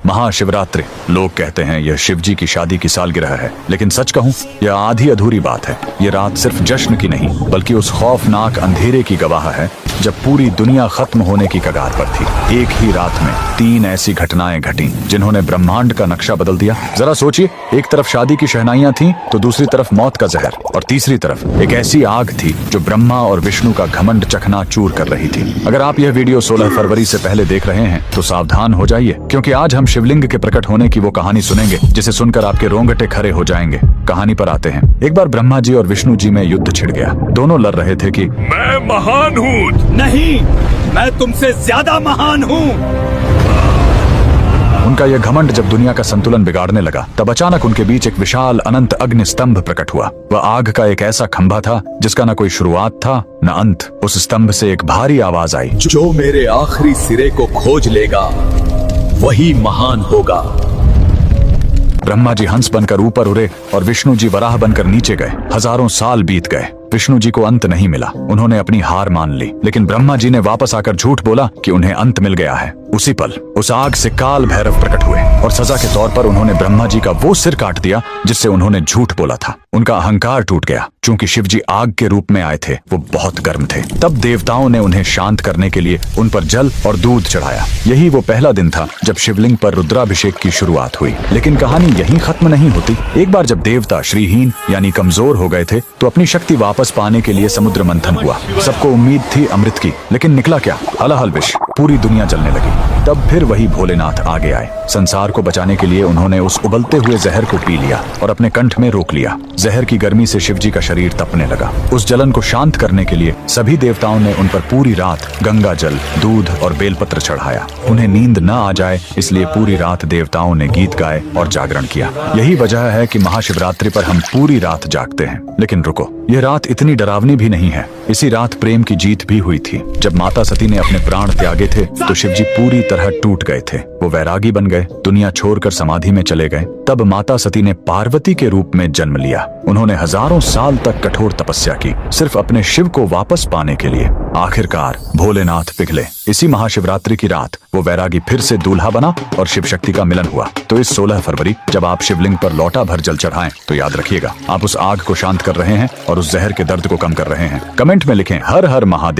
महाशिवरात्रि। लोग कहते हैं यह शिव जी की शादी की सालगिरह है, लेकिन सच कहूं यह आधी अधूरी बात है। ये रात सिर्फ जश्न की नहीं बल्कि उस खौफनाक अंधेरे की गवाह है जब पूरी दुनिया खत्म होने की कगार पर थी। एक ही रात में 3 ऐसी घटनाएं घटी जिन्होंने ब्रह्मांड का नक्शा बदल दिया। जरा सोचिए, एक तरफ शादी की शहनाइयां थीं, तो दूसरी तरफ मौत का जहर, और तीसरी तरफ एक ऐसी आग थी जो ब्रह्मा और विष्णु का घमंड चकनाचूर कर रही थी। अगर आप यह वीडियो 16 फरवरी से पहले देख रहे हैं तो सावधान हो जाइए, क्योंकि आज हम शिवलिंग के प्रकट होने की वो कहानी सुनेंगे जिसे सुनकर आपके रोंगटे खड़े हो जाएंगे। कहानी पर आते हैं। एक बार ब्रह्मा जी और विष्णु जी में युद्ध छिड़ गया। दोनों लड़ रहे थे कि मैं महान हूँ। नहीं, मैं तुमसे ज्यादा महान हूँ। उनका यह घमंड जब दुनिया का संतुलन बिगाड़ने लगा, तब अचानक उनके बीच एक विशाल अनंत अग्नि स्तंभ प्रकट हुआ। वह आग का एक ऐसा खंभा था जिसका न कोई शुरुआत था न अंत। उस स्तंभ से एक भारी आवाज आई, जो मेरे आखिरी सिरे को खोज लेगा वही महान होगा। ब्रह्मा जी हंस बनकर ऊपर उड़े और विष्णु जी वराह बनकर नीचे गए। हजारों साल बीत गए, विष्णु जी को अंत नहीं मिला। उन्होंने अपनी हार मान ली, लेकिन ब्रह्मा जी ने वापस आकर झूठ बोला कि उन्हें अंत मिल गया है। उसी पल उस आग से काल भैरव प्रकट हुए और सजा के तौर पर उन्होंने ब्रह्मा जी का वो सिर काट दिया जिससे उन्होंने झूठ बोला था। उनका अहंकार टूट गया। चूंकि शिव जी आग के रूप में आए थे, वो बहुत गर्म थे। तब देवताओं ने उन्हें शांत करने के लिए उन पर जल और दूध चढ़ाया। यही वो पहला दिन था जब शिवलिंग पर रुद्राभिषेक की शुरुआत हुई। लेकिन कहानी यहीं खत्म नहीं होती। एक बार जब देवता श्रीहीन यानी कमजोर हो गए थे, तो अपनी शक्ति वापस पाने के लिए समुद्र मंथन हुआ। सबको उम्मीद थी अमृत की, लेकिन निकला क्या? हलाहल विष। पूरी दुनिया जलने लगी। तब फिर वही भोलेनाथ आगे आए। संसार को बचाने के लिए उन्होंने उस उबलते हुए जहर को पी लिया और अपने कंठ में रोक लिया। जहर की गर्मी से शिव जी का शरीर तपने लगा। उस जलन को शांत करने के लिए सभी देवताओं ने उन पर पूरी रात गंगा जल, दूध और बेलपत्र चढ़ाया। उन्हें नींद न आ जाए इसलिए पूरी रात देवताओं ने गीत गाए और जागरण किया। यही वजह है कि महाशिवरात्रि पर हम पूरी रात जागते हैं। लेकिन रुको, यह रात इतनी डरावनी भी नहीं है। इसी रात प्रेम की जीत भी हुई थी। जब माता सती ने अपने प्राण त्यागे थे तो शिव जी पूरी तरह टूट गए थे। वो वैरागी बन गए, दुनिया छोड़कर समाधि में चले गए। तब माता सती ने पार्वती के रूप में जन्म लिया। उन्होंने हजारों साल तक कठोर तपस्या की, सिर्फ अपने शिव को वापस पाने के लिए। आखिरकार भोलेनाथ पिघले। इसी महाशिवरात्रि की रात वो वैरागी फिर से दूल्हा बना और शिव शक्ति का मिलन हुआ। तो इस 16 फरवरी जब आप शिवलिंग पर लौटा भर जल चढ़ाएं, तो याद रखिएगा, आप उस आग को शांत कर रहे हैं और उस जहर के दर्द को कम कर रहे हैं। कमेंट में लिखें हर हर महादेव।